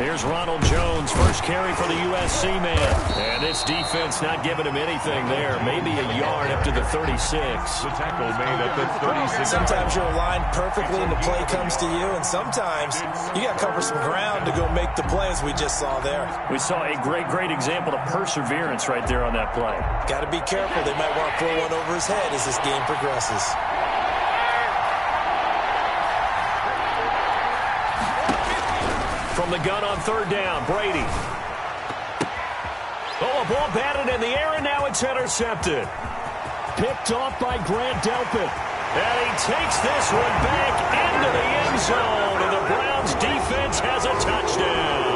Here's Ronald Jones, first carry for the USC man. And this defense not giving him anything there. Maybe a yard up to the 36. The tackle made at the 36. Sometimes you're aligned perfectly and the play comes to you, and sometimes you got to cover some ground to go make the play, as we just saw there. We saw a great example of perseverance right there on that play. Got to be careful. They might want to throw one over his head as this game progresses. From the gun on third down, Brady. Oh, a ball batted in the air, and now it's intercepted. Picked off by Grant Delpit. And he takes this one back into the end zone, and the Browns defense has a touchdown.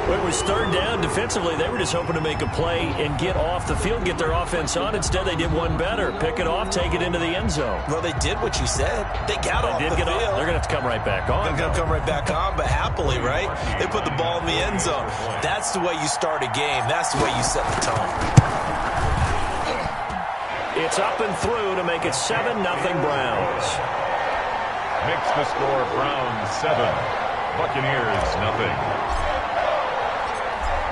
It was third down. Defensively, they were just hoping to make a play and get off the field, get their offense on. Instead, they did one better. Pick it off, take it into the end zone. Well, they did what you said. They got off the field. They're going to have to come right back on. They're going to come right back on, but happily, right? They put the ball in the end zone. That's the way you start a game. That's the way you set the tone. It's up and through to make it 7-0 Browns. Makes the score Browns 7, Buccaneers 0.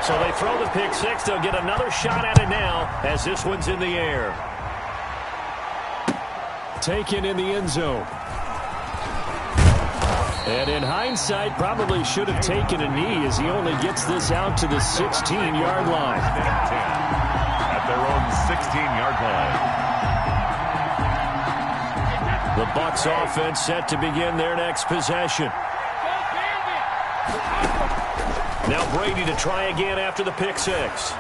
So they throw the pick six. They'll get another shot at it now as this one's in the air. Taken in the end zone. And in hindsight, probably should have taken a knee as he only gets this out to the 16-yard line. At their own 16-yard line. The Bucs offense set to begin their next possession. Now Brady to try again after the pick six.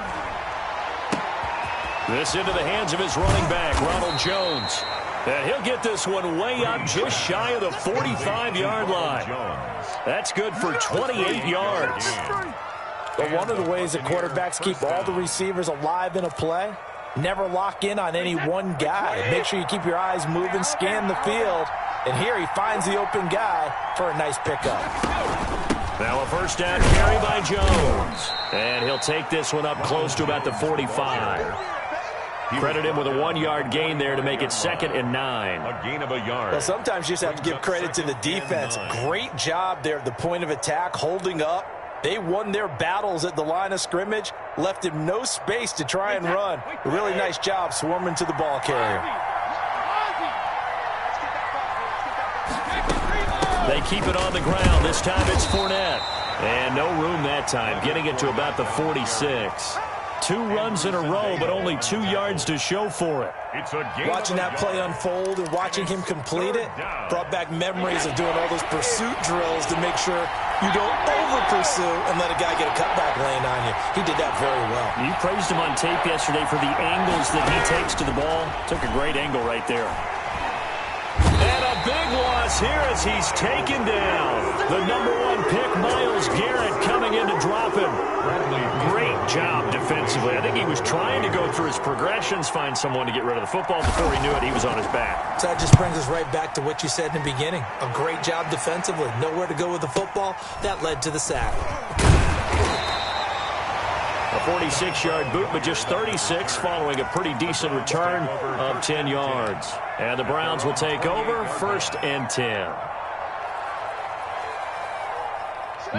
This into the hands of his running back, Ronald Jones. And he'll get this one way up just shy of the 45-yard line. That's good for 28 yards. But one of the ways that quarterbacks keep all the receivers alive in a play, never lock in on any one guy. Make sure you keep your eyes moving, scan the field. And here he finds the open guy for a nice pickup. Now a first down carry by Jones. And he'll take this one up close to about the 45. Credit him with a 1-yard gain there to make it 2nd and 9. A gain of a yard. Well, sometimes you just have to give credit to the defense. Great job there at the point of attack, holding up. They won their battles at the line of scrimmage, left him no space to try and run. A really nice job swarming to the ball carrier. They keep it on the ground. This time it's Fournette. And no room that time, getting it to about the 46. 2 runs in a row, but only 2 yards to show for it. Watching that play unfold and watching him complete it brought back memories of doing all those pursuit drills to make sure you don't over-pursue and let a guy get a cutback lane on you. He did that very well. You praised him on tape yesterday for the angles that he takes to the ball. Took a great angle right there. And a big loss here as he's taken down. The #1 pick, Myles Garrett, coming in to drop him. Great job defensively. I think he was trying to go through his progressions, find someone to get rid of the football. Before he knew it, he was on his back. So that just brings us right back to what you said in the beginning. A great job defensively. Nowhere to go with the football. That led to the sack. A 46-yard boot, but just 36 following a pretty decent return of 10 yards. And the Browns will take over, 1st and 10.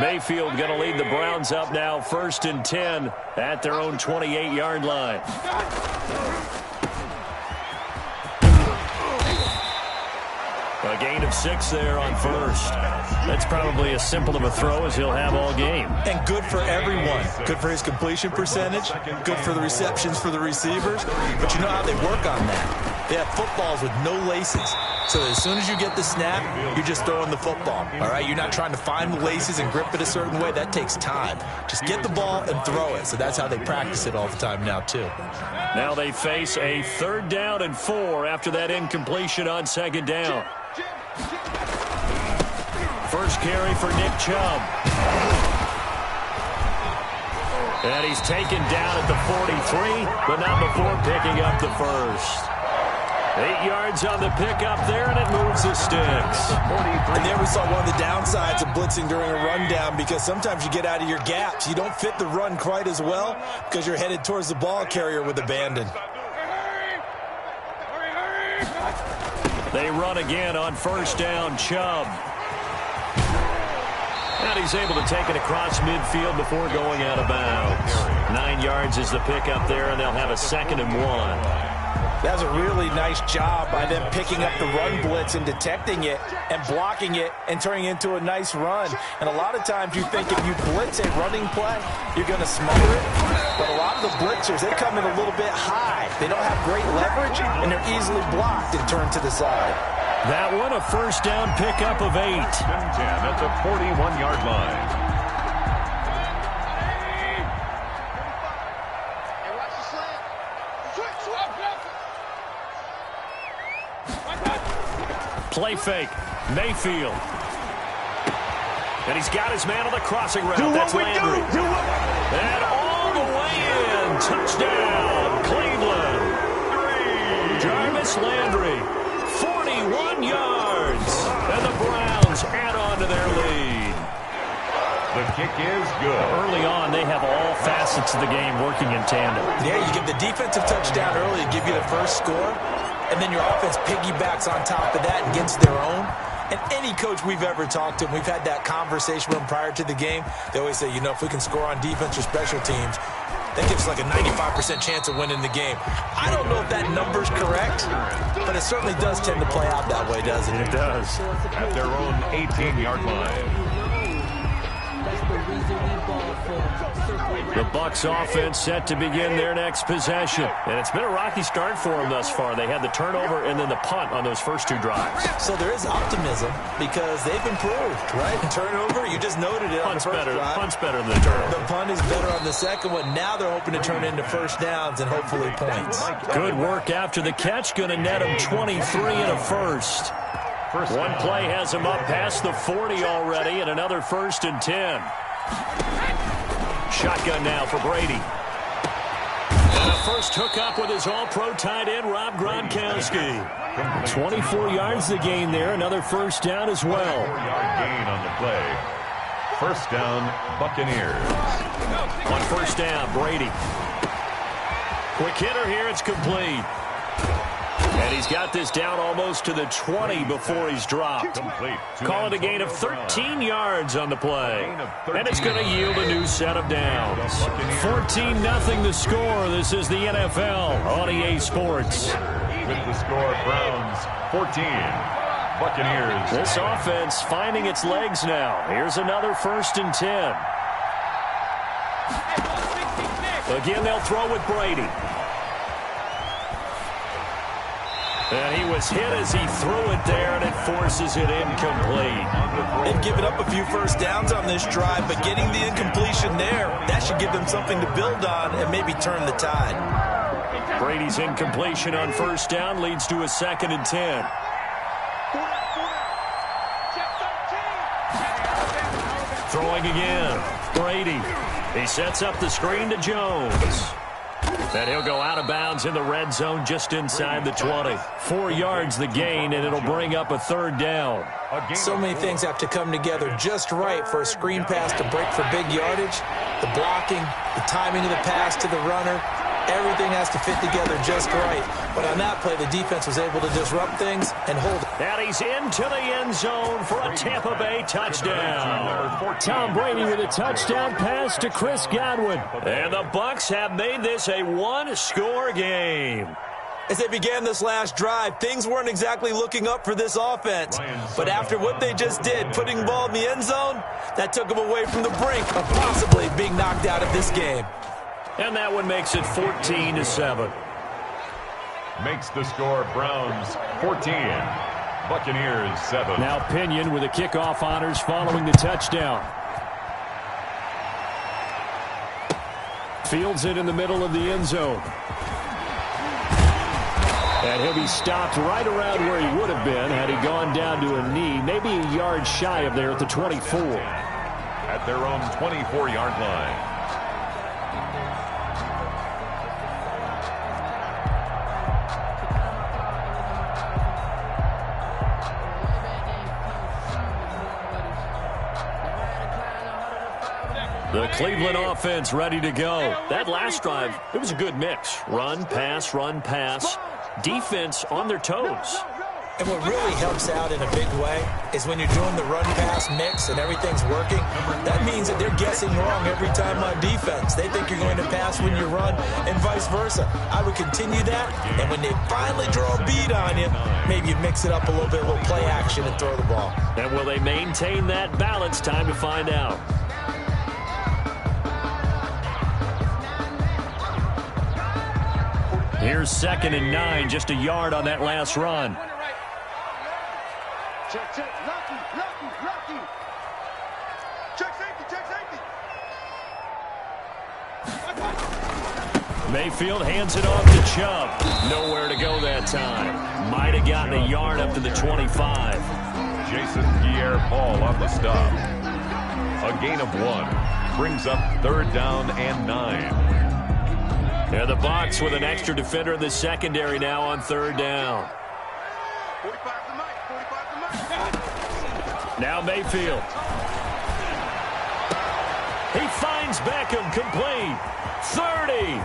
Mayfield going to lead the Browns up now, 1st and 10 at their own 28-yard line. A gain of 6 there on first. That's probably as simple of a throw as he'll have all game. And good for everyone. Good for his completion percentage. Good for the receptions for the receivers. But you know how they work on that. They have footballs with no laces. So as soon as you get the snap, you're just throwing the football. All right, you're not trying to find the laces and grip it a certain way. That takes time. Just get the ball and throw it. So that's how they practice it all the time now, too. Now they face a 3rd down and 4 after that incompletion on 2nd down. First carry for Nick Chubb. And he's taken down at the 43, but not before picking up the first. 8 yards on the pickup there, and it moves the sticks. And there we saw one of the downsides of blitzing during a rundown, because sometimes you get out of your gaps. You don't fit the run quite as well because you're headed towards the ball carrier with abandon. They run again on 1st down, Chubb. And he's able to take it across midfield before going out of bounds. 9 yards is the pickup there, and they'll have a 2nd and 1. That was a really nice job by them picking up the run blitz and detecting it and blocking it and turning it into a nice run. And a lot of times you think if you blitz a running play, you're going to smother it. But a lot of the blitzers, they come in a little bit high. They don't have great leverage, and they're easily blocked and turned to the side. That one, a first down pickup of 8. 10 at the 41-yard line. Play fake. Mayfield. And he's got his man on the crossing route. That's Landry. And all the way in. Touchdown, Cleveland. Jarvis Landry. 41 yards. And the Browns add on to their lead. The kick is good. Early on, they have all facets of the game working in tandem. Yeah, you get the defensive touchdown early to give you the first score. And then your offense piggybacks on top of that and gets their own. And any coach we've ever talked to, we've had that conversation with them prior to the game. They always say, you know, if we can score on defense or special teams, that gives us like a 95% chance of winning the game. I don't know if that number's correct, but it certainly does tend to play out that way, doesn't it? It does. At their own 18-yard line. The Bucs offense set to begin their next possession. And it's been a rocky start for them thus far. They had the turnover and then the punt on those first 2 drives. So there is optimism because they've improved, right? Turnover, you just noted it on the first drive. Punt's better than the turnover. The punt is better on the second one. Now they're hoping to turn into first downs and hopefully points. Good work after the catch. Going to net him 23 and a first. One play has him up past the 40 already, and another 1st and 10. Shotgun now for Brady. And a first hookup with his all-pro tight end, Rob Gronkowski. 24 yards to gain there. Another first down as well. 4-yard gain on the play. First down, Buccaneers. On first down, Brady. Quick hitter here. It's complete. And he's got this down almost to the 20 before he's dropped. Call it a gain of 13 yards on the play. And it's going to yield a new set of downs. 14-0 the score. This is the NFL on EA Sports. With the score, Browns 14, Buccaneers. This offense finding its legs now. Here's another 1st and 10. Again, they'll throw with Brady. And he was hit as he threw it there, and it forces it incomplete. They've given up a few first downs on this drive, but getting the incompletion there, that should give them something to build on and maybe turn the tide. Brady's incompletion on first down leads to a 2nd and 10. Throwing again. Brady. He sets up the screen to Jones. And he'll go out of bounds in the red zone just inside the 20. 4 yards the gain, and it'll bring up a 3rd down. So many things have to come together just right for a screen pass to break for big yardage. The blocking, the timing of the pass to the runner, everything has to fit together just right. But on that play, the defense was able to disrupt things and hold it. And he's into the end zone for a Tampa Bay touchdown. Tom Brady with a touchdown pass to Chris Godwin. And the Bucs have made this a 1-score game. As they began this last drive, things weren't exactly looking up for this offense. But after what they just did, putting the ball in the end zone, that took them away from the brink of possibly being knocked out of this game. And that one makes it 14-7. Makes the score Browns 14, Buccaneers 7. Now Pinion with the kickoff honors following the touchdown. Fields it in the middle of the end zone. And he'll be stopped right around where he would have been had he gone down to a knee, maybe a yard shy of there at the 24. At their own 24-yard line. The Cleveland offense ready to go. That last drive, it was a good mix. Run, pass, defense on their toes. And what really helps out in a big way is when you're doing the run-pass mix and everything's working, that means that they're guessing wrong every time on defense. They think you're going to pass when you run and vice versa. I would continue that, and when they finally draw a beat on you, maybe you mix it up a little bit, a little play action and throw the ball. And will they maintain that balance? Time to find out. Here's 2nd and 9, just a yard on that last run. Check, Lucky. Check safety. Mayfield hands it off to Chubb. Nowhere to go that time. Might have gotten a yard up to the 25. Jason Pierre-Paul on the stop. A gain of 1. Brings up 3rd down and 9. And the Bucs with an extra defender in the secondary now on 3rd down. 45 to Mike. Now Mayfield. He finds Beckham complete. 30.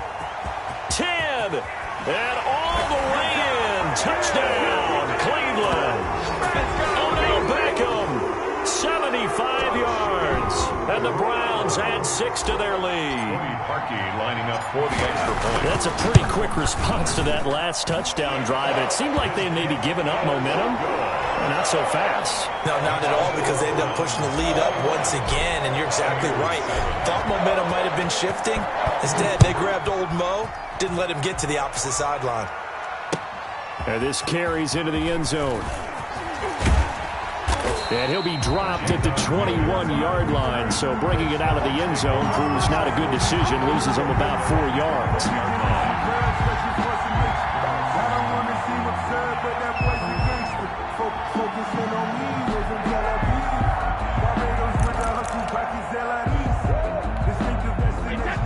10. And all the way in. Touchdown, Cleveland. Odell Beckham. 75 yards. And the Browns add 6 to their lead. Parkey lining up for the extra point. That's a pretty quick response to that last touchdown drive. And it seemed like they maybe given up momentum. Not so fast. No, not at all, because they ended up pushing the lead up once again, and you're exactly right. Thought momentum might have been shifting. Instead, they grabbed old Mo, didn't let him get to the opposite sideline. And this carries into the end zone. And he'll be dropped at the 21-yard line, so bringing it out of the end zone proves not a good decision, loses him about 4 yards.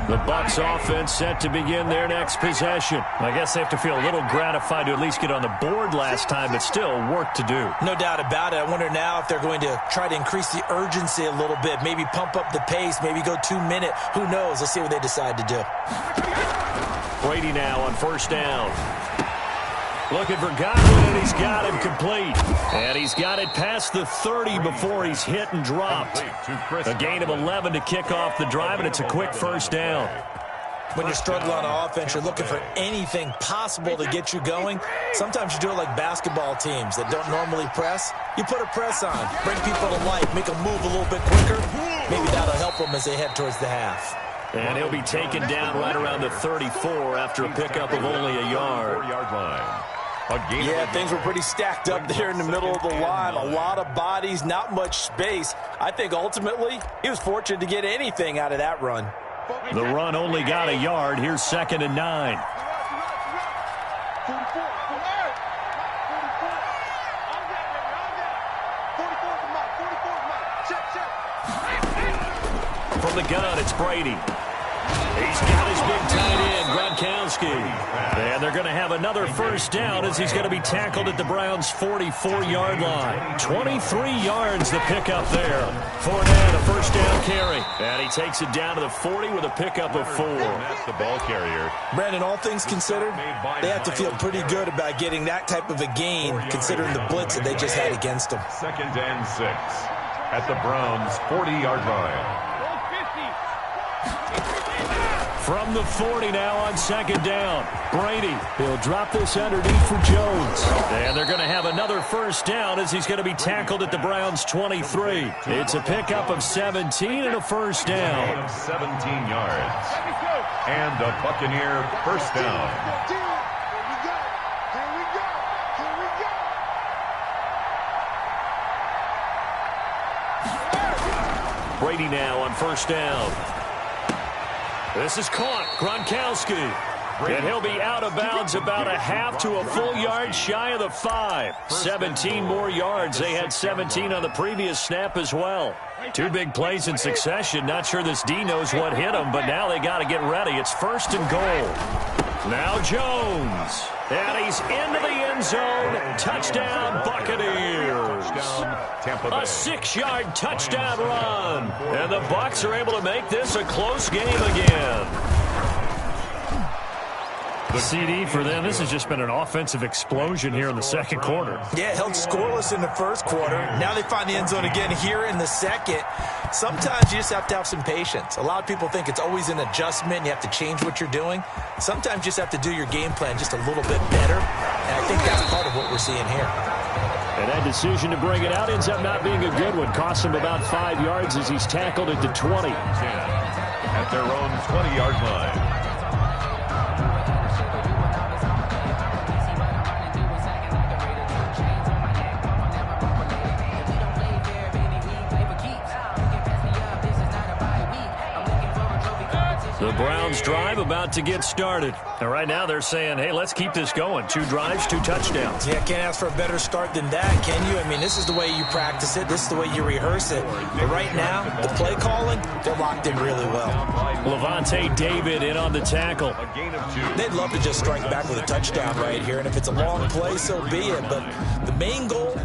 The Bucs offense set to begin their next possession. I guess they have to feel a little gratified to at least get on the board last time, but still work to do. No doubt about it. I wonder now if they're going to try to increase the urgency a little bit, maybe pump up the pace, maybe go 2-minute. Who knows? Let's see what they decide to do. Brady now on 1st down. Looking for Godwin, and he's got him complete. And he's got it past the 30 before he's hit and dropped. A gain of 11 to kick off the drive, and it's a quick 1st down. When you're struggling on offense, you're looking for anything possible to get you going. Sometimes you do it like basketball teams that don't normally press. You put a press on, bring people to life, make them move a little bit quicker. Maybe that'll help them as they head towards the half. And he'll be taken down right around the 34 after a pickup of only a yard. 4-yard line. Yeah, things were pretty stacked up there in the middle of the line. A lot of bodies, not much space. I think ultimately he was fortunate to get anything out of that run. The run only got a yard. Here's 2nd and 9. From the gun, it's Brady. He's got his big tight end, Gronkowski. And they're going to have another 1st down as he's going to be tackled at the Browns' 44-yard line. 23 yards the pickup there. Fournette, a 1st down carry. And he takes it down to the 40 with a pickup of 4. That's the ball carrier. Brandon, all things considered, they have to feel pretty good about getting that type of a gain, considering the blitz that they just had against them. 2nd and 6 at the Browns' 40-yard line. From the 40 now on 2nd down. Brady, he'll drop this underneath for Jones. And they're going to have another 1st down as he's going to be tackled at the Browns' 23. It's a pickup of 17 and a 1st down. 17 yards. And a Buccaneer 1st down. Brady now on 1st down. This is caught. Gronkowski. And he'll be out of bounds about a half to a full yard shy of the 5. 17 more yards. They had 17 on the previous snap as well. 2 big plays in succession. Not sure this D knows what hit him, but now they got to get ready. It's 1st and goal. Now Jones. And he's into the end zone. Touchdown, Buccaneers. A 6-yard touchdown run. And the Bucs are able to make this a close game again. CD for them. This has just been an offensive explosion here in the second quarter. Yeah, held scoreless in the first quarter. Now they find the end zone again here in the second. Sometimes you just have to have some patience. A lot of people think it's always an adjustment. You have to change what you're doing. Sometimes you just have to do your game plan just a little bit better. And I think that's part of what we're seeing here. And that decision to bring it out ends up not being a good one. Cost him about 5 yards as he's tackled at the 20. 10 at their own 20-yard line. The Browns drive about to get started. And right now they're saying, hey, let's keep this going. 2 drives, 2 touchdowns. Yeah, can't ask for a better start than that, can you? I mean, this is the way you practice it. This is the way you rehearse it. But right now, the play calling, they're locked in really well. Levante David in on the tackle. A gain of 2. They'd love to just strike back with a touchdown right here. And if it's a long play, so be it. But the main goal,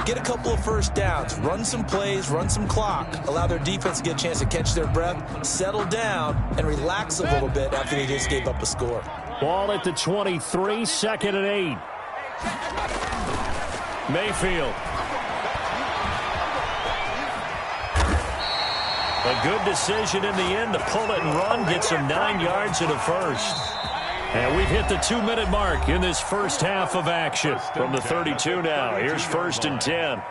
get a couple of first downs, run some plays, run some clock, allow their defense to get a chance to catch their breath, settle down, and relax a little bit after they just gave up a score. Ball at the 23, 2nd and 8. Mayfield. A good decision in the end to pull it and run, gets him 9 yards and a first. And we've hit the 2-minute mark in this first half of action. From the 32 now, here's 1st and 10.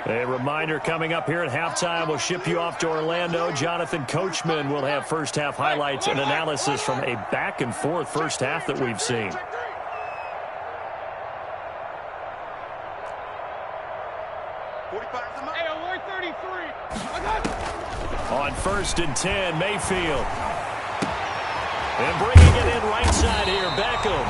A reminder coming up here at halftime. We'll ship you off to Orlando. Jonathan Coachman will have first half highlights and analysis from a back-and-forth first half that we've seen. On 1st and 10, Mayfield. And bringing it in right side here, Beckham.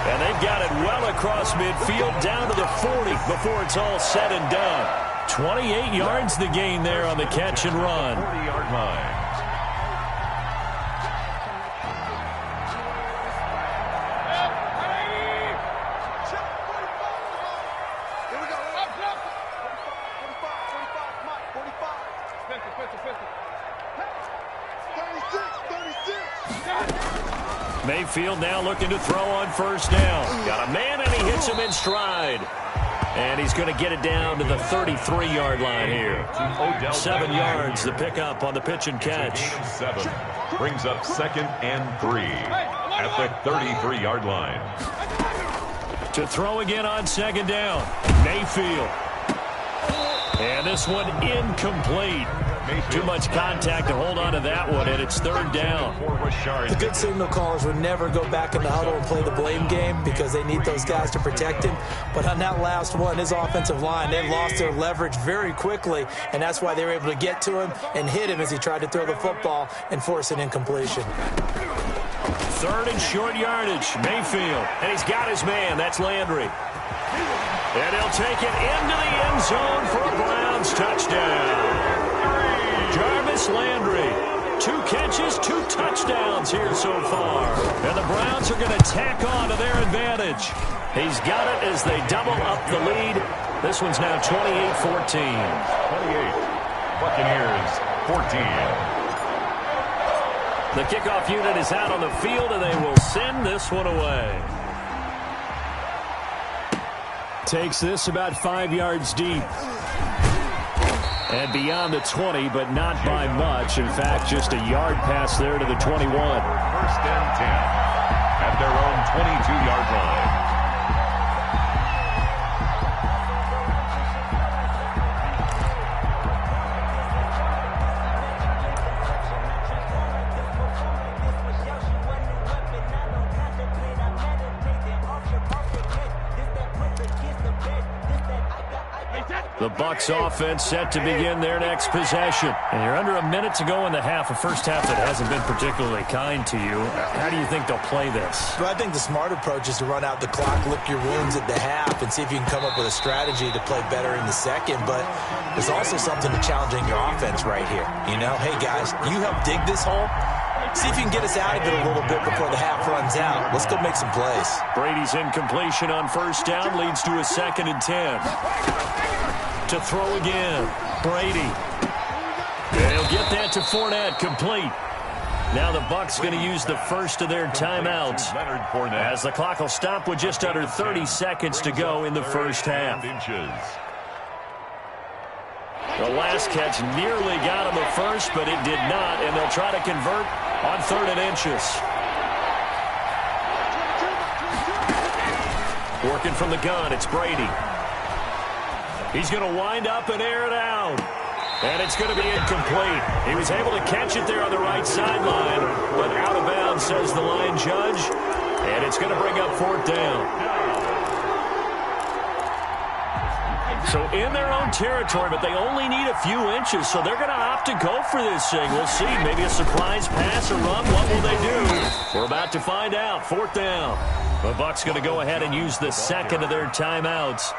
And they've got it well across midfield, down to the 40 before it's all said and done. 28 yards the gain there on the catch and run. 40-yard line. Mayfield now looking to throw on 1st down. Got a man, and he hits him in stride. And he's going to get it down to the 33-yard line here. 7 yards, the pickup on the pitch and catch. 7 brings up 2nd and 3 at the 33-yard line. To throw again on 2nd down, Mayfield. And this one incomplete. Too much contact to hold on to that one, and it's 3rd down. The good signal callers would never go back in the huddle and play the blame game because they need those guys to protect him. But on that last one, his offensive line, they lost their leverage very quickly, and that's why they were able to get to him and hit him as he tried to throw the football and force an incompletion. 3rd and short yardage, Mayfield. And he's got his man. That's Landry. And he'll take it into the end zone for a Browns touchdown. Jarvis Landry, 2 catches, 2 touchdowns here so far. And the Browns are going to tack on to their advantage. He's got it as they double up the lead. This one's now 28-14. 28. Buccaneers, 14. The kickoff unit is out on the field, and they will send this one away. Takes this about 5 yards deep. And beyond the 20, but not by much. In fact, just a yard pass there to the 21. 1st and 10 at their own 22-yard line. The Bucs offense set to begin their next possession. And you're under a minute to go in the half, a first half that hasn't been particularly kind to you. How do you think they'll play this? Well, I think the smart approach is to run out the clock, lick your wounds at the half, and see if you can come up with a strategy to play better in the second. But there's also something to challenging your offense right here. You know, hey, guys, you help dig this hole. See if you can get us out of it a little bit before the half runs out. Let's go make some plays. Brady's incompletion on 1st down leads to a 2nd and 10. To throw again, Brady. And he'll get that to Fournette, complete. Now the Bucs going to use the first of their timeouts, as the clock will stop with just under 30 seconds to go in the first half. The last catch nearly got him at first, but it did not, and they'll try to convert on 3rd and inches. Working from the gun, it's Brady. He's going to wind up and air it out. And it's going to be incomplete. He was able to catch it there on the right sideline, but out of bounds, says the line judge. And it's going to bring up 4th down. So in their own territory, but they only need a few inches, so they're going to opt to go for this thing. We'll see. Maybe a surprise pass or run. What will they do? We're about to find out. 4th down. The Bucs going to go ahead and use the second of their timeouts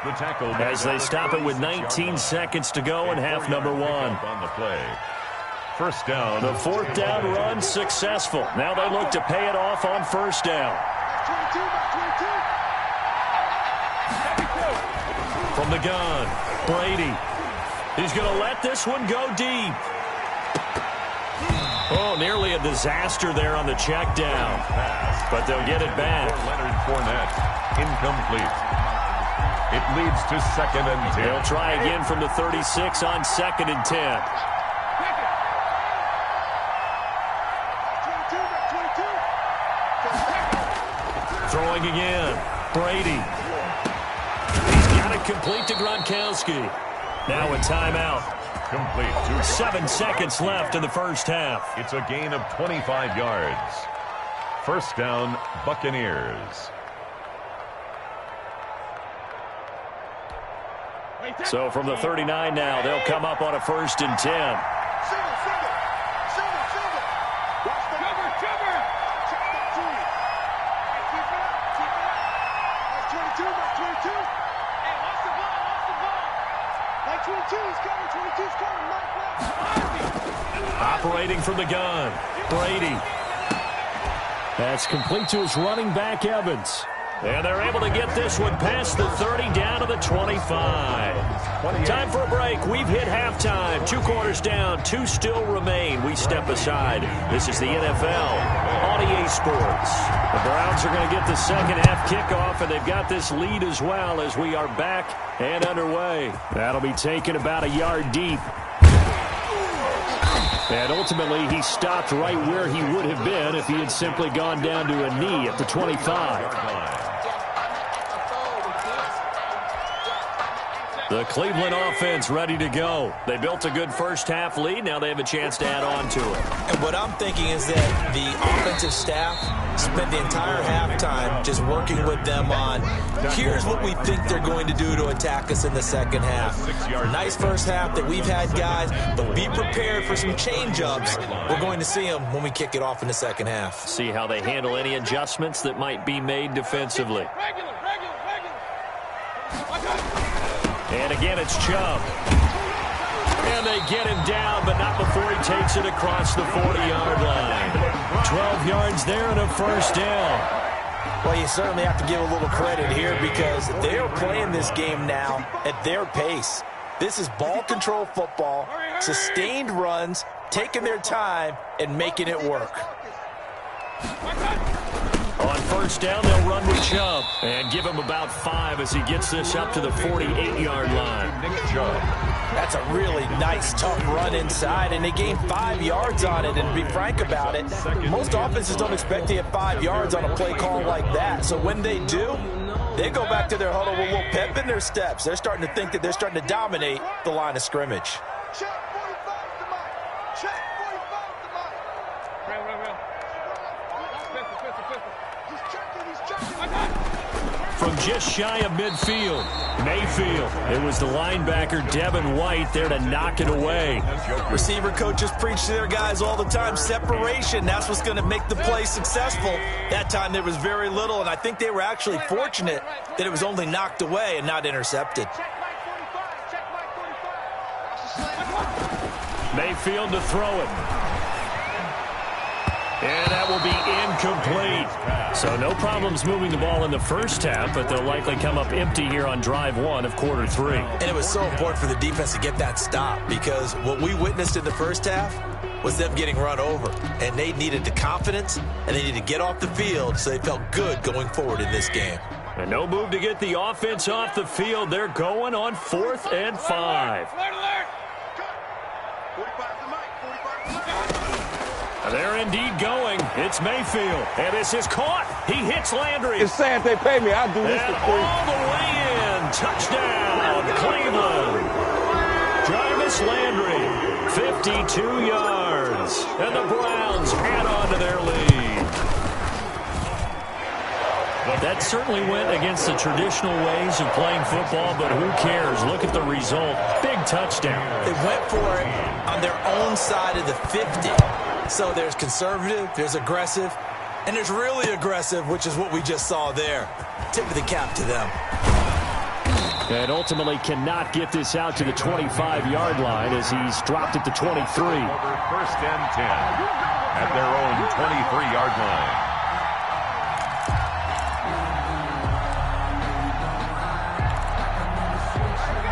as they stop it with 19 seconds to go in half number 1. On the play. First down. The 4th down run successful. Now they look to pay it off on 1st down. From the gun, Brady. He's going to let this one go deep. Oh, nearly a disaster there on the check down. But they'll get it back. Leonard Fournette, incomplete. It leads to 2nd and 10. They'll try again from the 36 on 2nd and 10. Throwing again. Brady. He's got it complete to Gronkowski. Now a timeout. Complete. 7 seconds left in the first half. It's a gain of 25 yards. First down, Buccaneers. So from the 39 now, they'll come up on a 1st and 10. Operating from the gun, Brady. That's complete to his running back, Evans. And they're able to get this one past the 30 down to the 25. Time for a break. We've hit halftime. 2 quarters down, 2 still remain. We step aside. This is the NFL on EA Sports. The Browns are going to get the second half kickoff, and they've got this lead as well as we are back and underway. That'll be taken about a yard deep. And ultimately, he stopped right where he would have been if he had simply gone down to a knee at the 25. The Cleveland offense ready to go. They built a good first half lead. Now they have a chance to add on to it. And what I'm thinking is that the offensive staff spent the entire halftime just working with them on, here's what we think they're going to do to attack us in the second half. Nice first half that we've had, guys, but be prepared for some change-ups. We're going to see them when we kick it off in the second half. See how they handle any adjustments that might be made defensively. And again, it's Chubb. And they get him down, but not before he takes it across the 40-yard line. 12 yards there and a first down. Well, you certainly have to give a little credit here because they are playing this game now at their pace. This is ball control football, sustained runs, taking their time, and making it work. On first down, they'll run with Chubb and give him about 5 as he gets this up to the 48-yard line. Nick Chubb. That's a really nice, tough run inside, and they gained 5 yards on it. And to be frank about it, most offenses don't expect to get 5 yards on a play call like that. So when they do, they go back to their huddle with a little pep in their steps. They're starting to think that they're starting to dominate the line of scrimmage. Check 45 to Mike. Check 45 to Mike. He's checking. From just shy of midfield, Mayfield. It was the linebacker, Devin White, there to knock it away. Receiver coaches preach to their guys all the time. Separation, that's what's going to make the play successful. That time there was very little, and I think they were actually fortunate that it was only knocked away and not intercepted. Mayfield to throw it. And that will be incomplete. So no problems moving the ball in the first half, but they'll likely come up empty here on drive one of quarter three. And it was so important for the defense to get that stop because what we witnessed in the first half was them getting run over. And they needed the confidence, and they needed to get off the field so they felt good going forward in this game. And no move to get the offense off the field. They're going on 4th and 5. They're indeed going. It's Mayfield. And this is caught. He hits Landry. It's sad they pay me. I'll do this and for free. all the way in. Touchdown, Cleveland. Jarvis Landry, 52 yards. And the Browns add on to their lead. That certainly went against the traditional ways of playing football, but who cares? Look at the result. Big touchdown. They went for it on their own side of the 50. So there's conservative, there's aggressive, and there's really aggressive, which is what we just saw there. Tip of the cap to them. And ultimately cannot get this out to the 25-yard line as he's dropped at the 23. 1st and 10 at their own 23-yard line.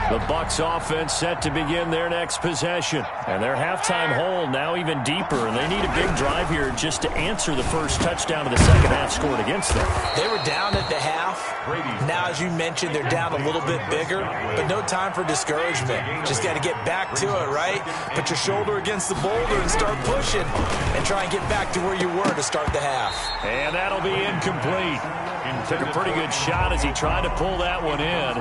The Bucs offense set to begin their next possession. And their halftime hole now even deeper. And they need a big drive here just to answer the first touchdown of the second half scored against them. They were down at the half. Now, as you mentioned, they're down a little bit bigger. But no time for discouragement. Just got to get back to it, right? Put your shoulder against the boulder and start pushing. And try and get back to where you were to start the half. And that'll be incomplete. Took a pretty good shot as he tried to pull that one in.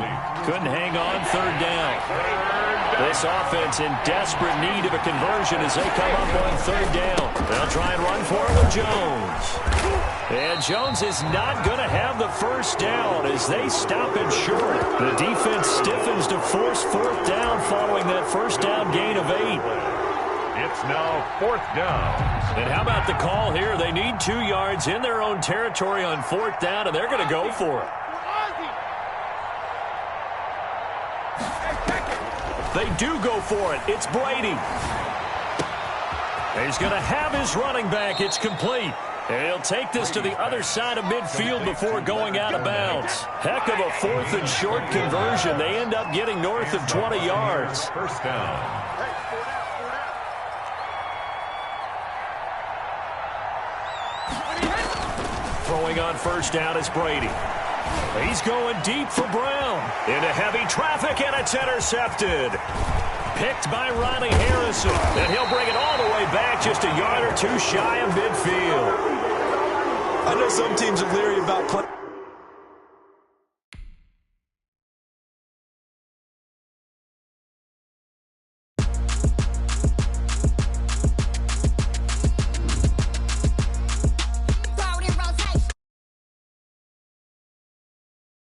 Couldn't hang on. 3rd down. This offense in desperate need of a conversion as they come up on 3rd down. They'll try and run for it with Jones. And Jones is not going to have the first down as they stop him short. The defense stiffens to force 4th down following that first down gain of 8. It's now 4th down. And how about the call here? They need 2 yards in their own territory on 4th down, and they're going to go for it. They do go for it. It's Brady. He's going to have his running back. It's complete. And he'll take this to the other side of midfield before going out of bounds. Heck of a 4th and short conversion. They end up getting north of 20 yards. 1st down. Throwing on 1st down is Brady. He's going deep for Brown. Into heavy traffic, and it's intercepted. Picked by Riley Harrison. And he'll bring it all the way back just a yard or 2 shy of midfield. I know some teams are leery about playing.